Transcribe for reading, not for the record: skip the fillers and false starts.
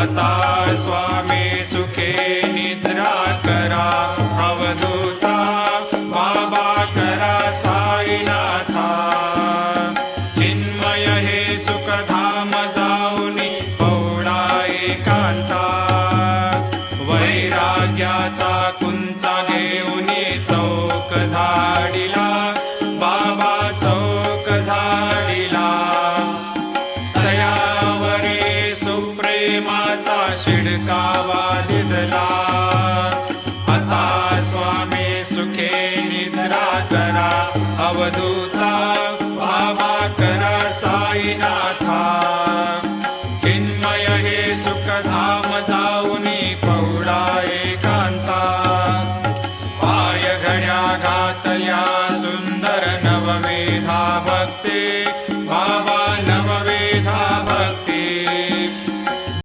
आता स्वामी सुखे निद्रा करा अवधूता बाबा करा साईनाथा चिन्मय हे सुखधाम जाऊनी पौडा एकांता वैराग्याचा कुंचा घेऊनी चौक झाडिला बाबा चौक झाडिला तयावरी सुप्रेमाचा शिडकावा दिदला आता स्वामी सुखे निद्रा करा अवधूता बाबा करा साईनाथा चिन्मय हे सुखधाम